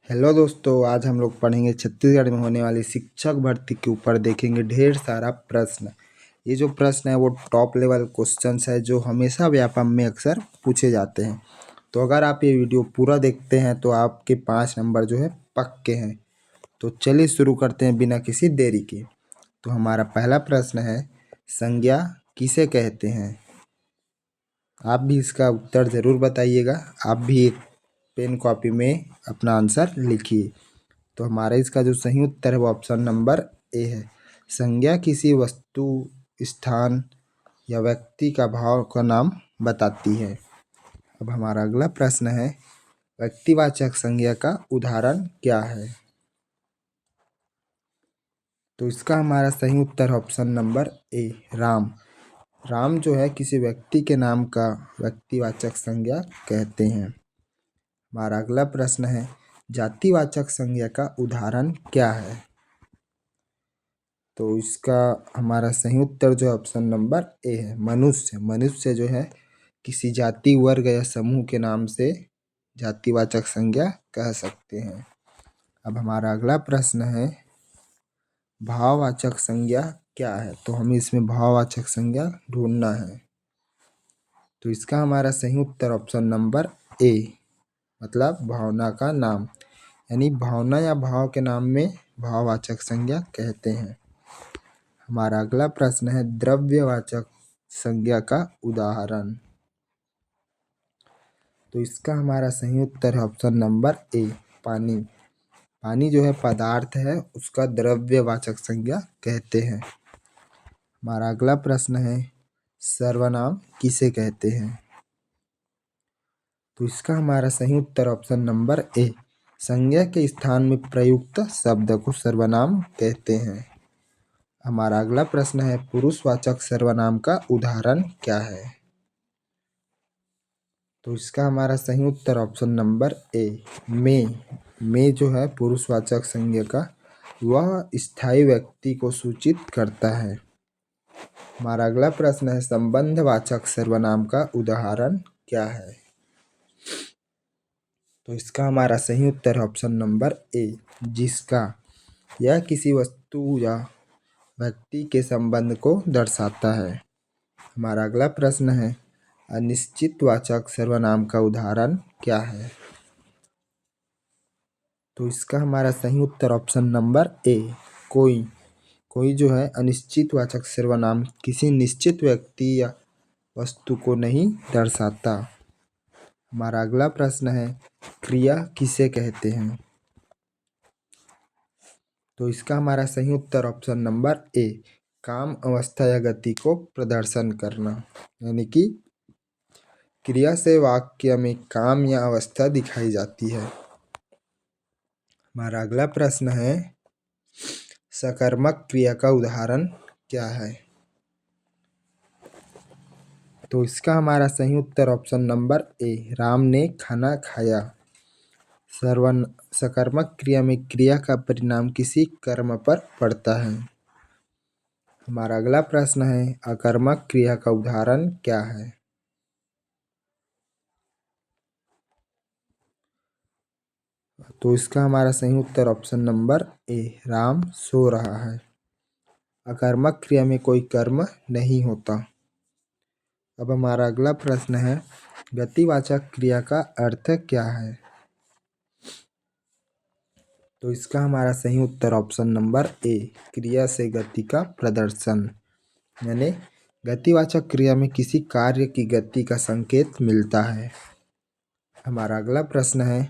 Hello दोस्तों, आज हम लोग पढ़ेंगे छत्तीसगढ़ में होने वाली शिक्षक भर्ती के ऊपर। देखेंगे ढेर सारा प्रश्न। ये जो प्रश्न है वो टॉप लेवल क्वेश्चंस है जो हमेशा व्यापम में अक्सर पूछे जाते हैं। तो अगर आप ये वीडियो पूरा देखते हैं तो आपके 5 नंबर जो है पक्के हैं। तो चलिए शुरू करते हैं बिना किसी देरी के। तो हमारा पहला प्रश्न है, संज्ञा किसे कहते हैं? आप भी इसका उत्तर ज़रूर बताइएगा। आप भी एक पेन कॉपी में अपना आंसर लिखिए। तो हमारा इसका जो सही उत्तर है वो ऑप्शन नंबर ए है। संज्ञा किसी वस्तु, स्थान या व्यक्ति का भाव का नाम बताती है। अब हमारा अगला प्रश्न है, व्यक्तिवाचक संज्ञा का उदाहरण क्या है? तो इसका हमारा सही उत्तर है option number A, Ram. Ram जो है किसी व्यक्ति के नाम का व्यक्तिवाचक संज्ञा कहते हैं। हमारा अगला प्रश्न है, जातिवाचक संज्ञा का उदाहरण क्या है? तो इसका हमारा सही उत्तर जो है ऑप्शन नंबर ए है, मनुष्य। मनुष्य जो है किसी जाति, वर्ग या समूह के नाम से जातिवाचक संज्ञा कह सकते हैं। अब हमारा अगला प्रश्न है, भाववाचक संज्ञा क्या है? तो हमें इसमें भाववाचक संज्ञा ढूंढना है। तो इसका हमारा सही उत्तर ऑप्शन नंबर ए, मतलब भावना का नाम, यानी भावना या भाव के नाम में भाववाचक संज्ञा कहते हैं। हमारा अगला प्रश्न है, द्रव्यवाचक संज्ञा का उदाहरण। तो इसका हमारा सही उत्तर है ऑप्शन नंबर ए, पानी। पानी जो है पदार्थ है, उसका द्रव्यवाचक संज्ञा कहते हैं। हमारा अगला प्रश्न है, सर्वनाम किसे कहते हैं? तो इसका हमारा सही उत्तर ऑप्शन नंबर ए, संज्ञा के स्थान में प्रयुक्त शब्द को सर्वनाम कहते हैं। हमारा अगला प्रश्न है, पुरुषवाचक सर्वनाम का उदाहरण क्या है? तो इसका हमारा सही उत्तर ऑप्शन नंबर ए, में जो है पुरुषवाचक संज्ञा का वह स्थायी व्यक्ति को सूचित करता है। हमारा अगला प्रश्न है, संबंधवाचक सर्वनाम का उदाहरण क्या है? तो इसका हमारा सही उत्तर ऑप्शन नंबर ए, जिसका। यह किसी वस्तु या व्यक्ति के संबंध को दर्शाता है। हमारा अगला प्रश्न है, अनिश्चितवाचक सर्वनाम का उदाहरण क्या है? तो इसका हमारा सही उत्तर ऑप्शन नंबर ए, कोई। कोई जो है अनिश्चितवाचक सर्वनाम किसी निश्चित व्यक्ति या वस्तु को नहीं दर्शाता। हमारा अगला प्रश्न है, क्रिया किसे कहते हैं? तो इसका हमारा सही उत्तर ऑप्शन नंबर ए, काम, अवस्था या गति को प्रदर्शन करना, यानी कि क्रिया से वाक्य में काम या अवस्था दिखाई जाती है। हमारा अगला प्रश्न है, सकर्मक क्रिया का उदाहरण क्या है? तो इसका हमारा सही उत्तर ऑप्शन नंबर ए, राम ने खाना खाया। सकर्मक क्रिया में क्रिया का परिणाम किसी कर्म पर पड़ता है। हमारा अगला प्रश्न है, अकर्मक क्रिया का उदाहरण क्या है? तो इसका हमारा सही उत्तर ऑप्शन नंबर ए, राम सो रहा है। अकर्मक क्रिया में कोई कर्म नहीं होता। अब हमारा अगला प्रश्न है, गतिवाचक क्रिया का अर्थ क्या है? तो इसका हमारा सही उत्तर ऑप्शन नंबर ए, क्रिया से गति का प्रदर्शन, यानी गतिवाचक क्रिया में किसी कार्य की गति का संकेत मिलता है। हमारा अगला प्रश्न है,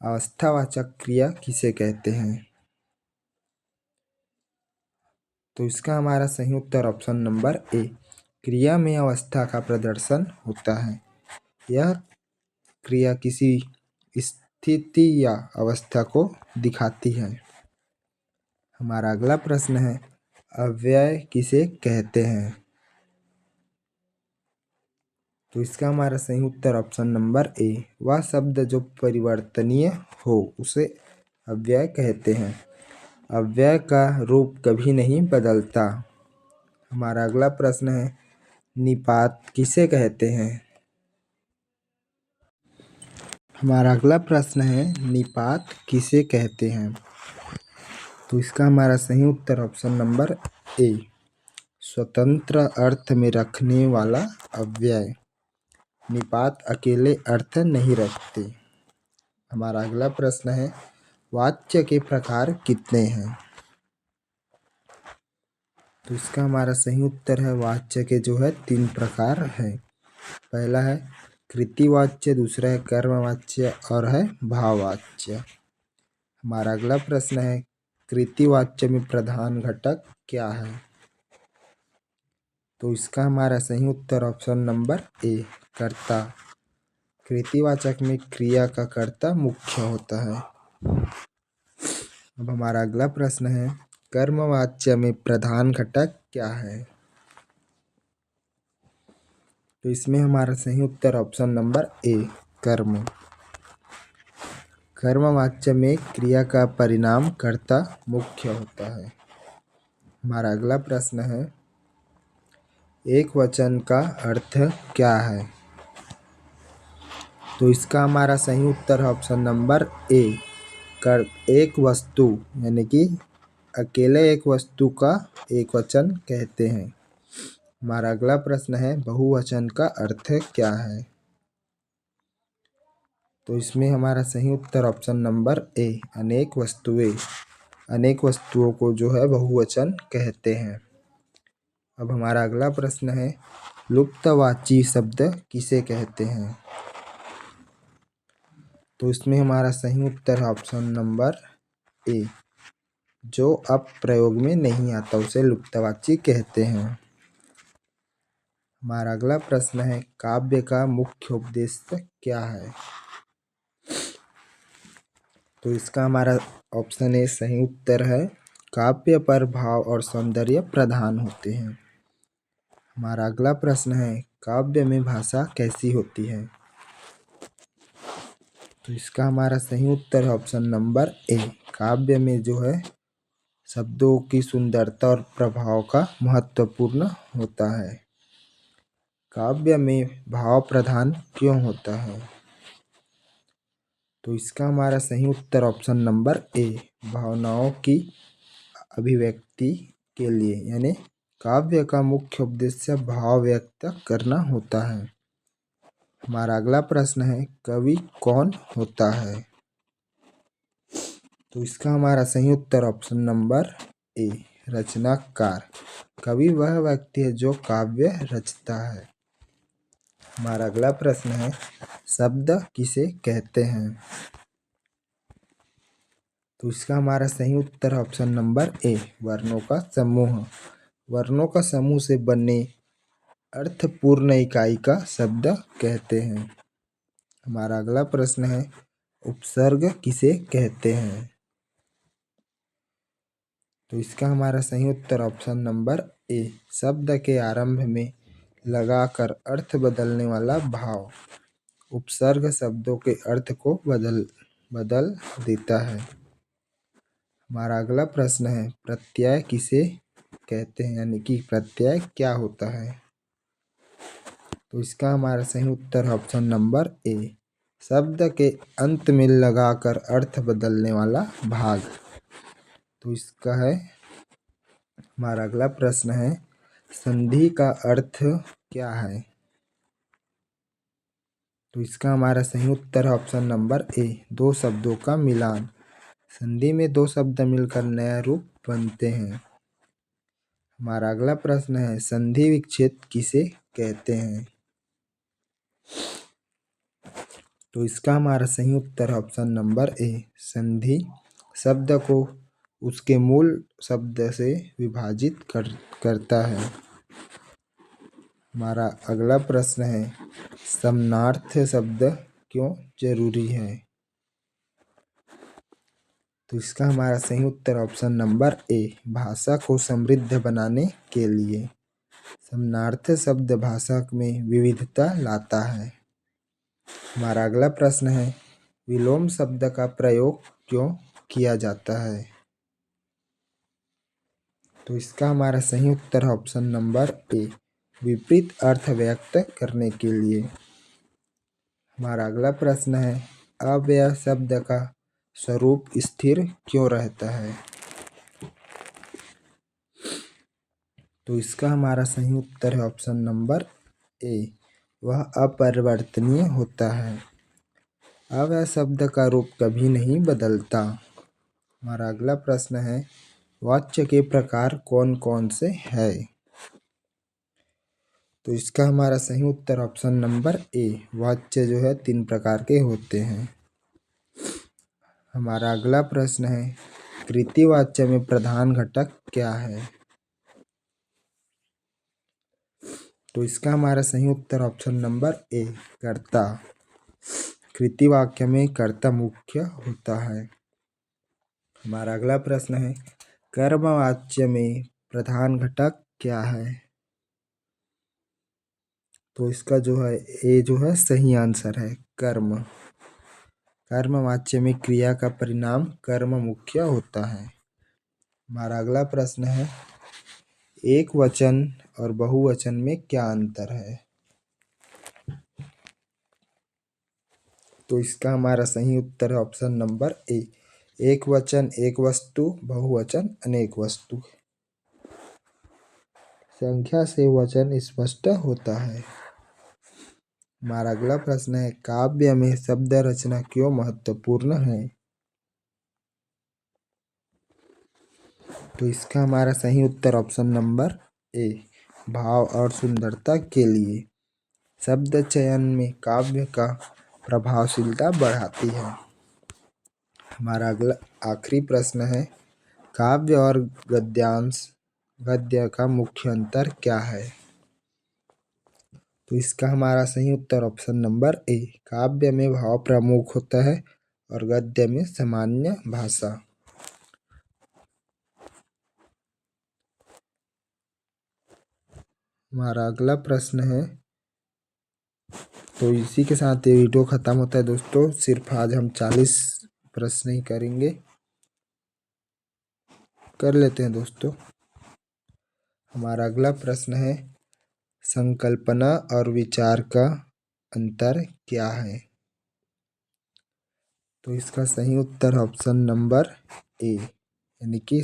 अवस्थावाचक क्रिया किसे कहते हैं? तो इसका हमारा सही उत्तर ऑप्शन नंबर ए, क्रिया में अवस्था का प्रदर्शन होता है। यह क्रिया किसी स्थिति या अवस्था को दिखाती है। हमारा अगला प्रश्न है, अव्यय किसे कहते हैं? तो इसका हमारा सही उत्तर ऑप्शन नंबर ए, वह शब्द जो परिवर्तनीय हो उसे अव्यय कहते हैं। अव्यय का रूप कभी नहीं बदलता। हमारा अगला प्रश्न है, निपात किसे कहते हैं? हमारा अगला प्रश्न है निपात किसे कहते हैं। तो इसका हमारा सही उत्तर ऑप्शन नंबर ए, स्वतंत्र अर्थ में रखने वाला अव्यय। निपात अकेले अर्थ नहीं रखते। हमारा अगला प्रश्न है वाच्य के प्रकार कितने हैं। तो इसका हमारा सही उत्तर है वाच्य के जो है 3 प्रकार हैं। पहला है कृतिवाच्य, दूसरा है कर्मवाच्य और है भाववाच्य। हमारा अगला प्रश्न है कृतिवाच्य में प्रधान घटक क्या है। तो इसका हमारा सही उत्तर ऑप्शन नंबर ए, कर्ता। कृतिवाचक में क्रिया का कर्ता मुख्य होता है। अब हमारा अगला प्रश्न है कर्मवाच्य में प्रधान घटक क्या है। तो इसमें हमारा सही उत्तर ऑप्शन नंबर ए, कर्म। कर्मवाच्य में क्रिया का परिणाम कर्ता मुख्य होता है। हमारा अगला प्रश्न है एक वचन का अर्थ क्या है। तो इसका हमारा सही उत्तर है ऑप्शन नंबर ए, कर एक वस्तु यानी कि अकेले एक वस्तु का एक वचन कहते हैं। हमारा अगला प्रश्न है बहुवचन का अर्थ क्या है। तो इसमें हमारा सही उत्तर ऑप्शन नंबर ए, अनेक वस्तुएं। अनेक वस्तुओं को जो है बहुवचन कहते हैं। अब हमारा अगला प्रश्न है लुप्तवाची शब्द किसे कहते हैं। तो इसमें हमारा सही उत्तर है ऑप्शन नंबर ए, जो अब प्रयोग में नहीं आता उसे लुप्तवाची कहते हैं। हमारा अगला प्रश्न है काव्य का मुख्य उद्देश्य क्या है। तो इसका हमारा ऑप्शन ए सही उत्तर है काव्य पर भाव और सौंदर्य प्रधान होते हैं। हमारा अगला प्रश्न है काव्य में भाषा कैसी होती है। तो इसका हमारा सही उत्तर है ऑप्शन नंबर ए, काव्य में जो है शब्दों की सुंदरता और प्रभाव का महत्वपूर्ण होता है। काव्य में भाव प्रधान क्यों होता है। तो इसका हमारा सही उत्तर ऑप्शन नंबर ए, भावनाओं की अभिव्यक्ति के लिए, यानी काव्य का मुख्य उद्देश्य भाव व्यक्त करना होता है। हमारा अगला प्रश्न है कवि कौन होता है। तो इसका हमारा सही उत्तर ऑप्शन नंबर ए, रचनाकार। कवि वह व्यक्ति है जो काव्य रचता है। हमारा अगला प्रश्न है शब्द किसे कहते हैं। तो इसका हमारा सही उत्तर ऑप्शन नंबर ए, वर्णों का समूह। वर्णों का समूह से बने अर्थपूर्ण इकाई का शब्द कहते हैं। हमारा अगला प्रश्न है उपसर्ग किसे कहते हैं। तो इसका हमारा सही उत्तर ऑप्शन नंबर ए, शब्द के आरंभ में लगाकर अर्थ बदलने वाला भाव। उपसर्ग शब्दों के अर्थ को बदल देता है। हमारा अगला प्रश्न है प्रत्यय किसे कहते हैं, यानी कि प्रत्यय क्या होता है। तो इसका हमारा सही उत्तर है ऑप्शन नंबर ए, शब्द के अंत में लगाकर अर्थ बदलने वाला भाग। तो इसका है हमारा अगला प्रश्न है संधि का अर्थ क्या है। तो इसका हमारा सही उत्तर है ऑप्शन नंबर ए, दो शब्दों का मिलान। संधि में दो शब्द मिलकर नया रूप बनते हैं। हमारा अगला प्रश्न है संधि विच्छेद किसे कहते हैं। तो इसका हमारा सही उत्तर है ऑप्शन नंबर ए, संधि शब्द को उसके मूल शब्द से विभाजित करता है। हमारा अगला प्रश्न है समानार्थी शब्द क्यों जरूरी है। तो इसका हमारा सही उत्तर ऑप्शन नंबर ए, भाषा को समृद्ध बनाने के लिए। समानार्थी शब्द भाषा में विविधता लाता है। हमारा अगला प्रश्न है विलोम शब्द का प्रयोग क्यों किया जाता है। तो इसका हमारा सही उत्तर है ऑप्शन नंबर ए, विपरीत अर्थ व्यक्त करने के लिए। हमारा अगला प्रश्न है अव्यय शब्द का स्वरूप स्थिर क्यों रहता है? तो इसका हमारा सही उत्तर है ऑप्शन नंबर ए, वह अपरिवर्तनीय होता है। अव्यय शब्द का रूप कभी नहीं बदलता। हमारा अगला प्रश्न है, वाच्य के प्रकार कौन कौन से हैं? तो इसका हमारा सही उत्तर ऑप्शन नंबर ए, वाच्य जो है 3 प्रकार के होते हैं। हमारा अगला प्रश्न है, कृतिवाच्य में प्रधान घटक क्या है? तो इसका हमारा सही उत्तर ऑप्शन नंबर ए, कर्ता। कृतिवाक्य में कर्ता मुख्य होता है। हमारा अगला प्रश्न है, कर्मवाच्य में प्रधान घटक क्या है? तो इसका जो है ए जो है सही आंसर है, कर्म। कर्मवाच्य में क्रिया का परिणाम कर्म मुख्य होता है। हमारा अगला प्रश्न है, एक वचन और बहुवचन में क्या अंतर है? तो इसका हमारा सही उत्तर है ऑप्शन नंबर ए, एक वचन एक वस्तु, बहुवचन अनेक वस्तु। संख्या से वचन स्पष्ट होता है। हमारा अगला प्रश्न है, काव्य में शब्द रचना क्यों महत्वपूर्ण है? तो इसका हमारा सही उत्तर ऑप्शन नंबर ए, भाव और सुंदरता के लिए। शब्द चयन में काव्य का प्रभावशीलता बढ़ाती है। हमारा अगला आखिरी प्रश्न है, काव्य और गद्यांश गद्य का मुख्य अंतर क्या है? तो इसका हमारा सही उत्तर ऑप्शन नंबर ए, काव्य में भाव प्रमुख होता है और गद्य में सामान्य भाषा। हमारा अगला प्रश्न है, तो इसी के साथ ये वीडियो ख़त्म होता है दोस्तों। सिर्फ आज हम 40 प्रश्न ही करेंगे, कर लेते हैं दोस्तों। हमारा अगला प्रश्न है, संकल्पना और विचार का अंतर क्या है? तो इसका सही उत्तर ऑप्शन नंबर ए, यानी कि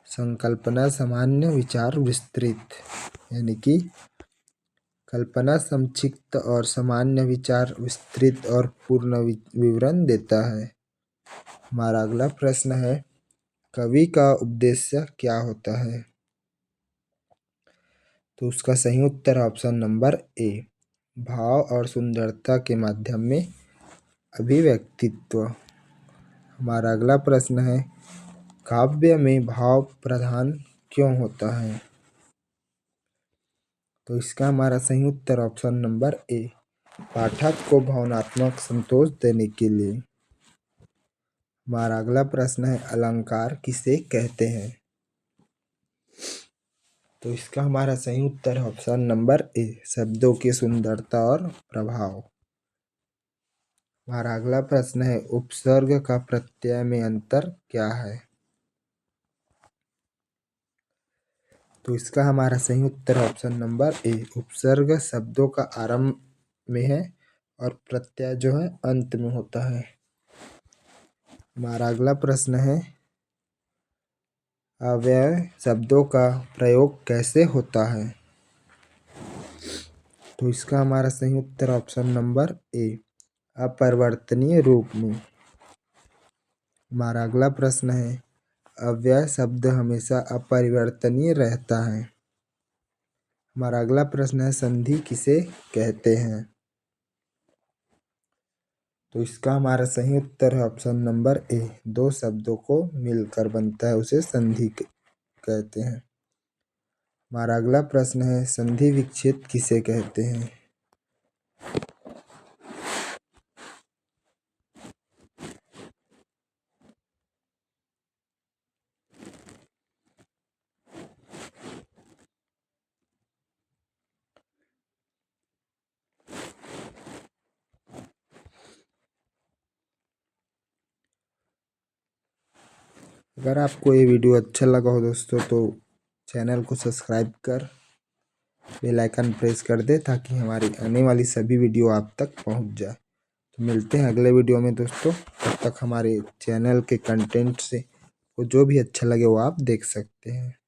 संकल्पना सामान्य, विचार विस्तृत। यानी कि कल्पना संक्षिप्त और सामान्य विचार विस्तृत और पूर्ण विवरण देता है। हमारा अगला प्रश्न है, कवि का उद्देश्य क्या होता है? तो उसका सही उत्तर ऑप्शन नंबर ए, भाव और सुंदरता के माध्यम में अभिव्यक्तित्व। हमारा अगला प्रश्न है, काव्य में भाव प्रधान क्यों होता है? तो इसका हमारा सही उत्तर ऑप्शन नंबर ए, पाठक को भावनात्मक संतोष देने के लिए। हमारा अगला प्रश्न है, अलंकार किसे कहते हैं? तो इसका हमारा सही उत्तर है ऑप्शन नंबर ए, शब्दों की सुंदरता और प्रभाव। हमारा अगला प्रश्न है, उपसर्ग का प्रत्यय में अंतर क्या है? तो इसका हमारा सही उत्तर ऑप्शन नंबर ए, उपसर्ग शब्दों का आरंभ में है और प्रत्यय जो है अंत में होता है। हमारा अगला प्रश्न है, अव्यय शब्दों का प्रयोग कैसे होता है? तो इसका हमारा सही उत्तर ऑप्शन नंबर ए, अपरिवर्तनीय रूप में। हमारा अगला प्रश्न है, अव्यय शब्द हमेशा अपरिवर्तनीय रहता है। हमारा अगला प्रश्न है, संधि किसे कहते हैं? तो इसका हमारा सही उत्तर है ऑप्शन नंबर ए, दो शब्दों को मिलकर बनता है उसे संधि कहते हैं। हमारा अगला प्रश्न है, संधि विच्छेद किसे कहते हैं? अगर आपको ये वीडियो अच्छा लगा हो दोस्तों, तो चैनल को सब्सक्राइब कर बेल आइकन प्रेस कर दे ताकि हमारी आने वाली सभी वीडियो आप तक पहुंच जाए। तो मिलते हैं अगले वीडियो में दोस्तों। तब तक हमारे चैनल के कंटेंट से वो जो भी अच्छा लगे वो आप देख सकते हैं।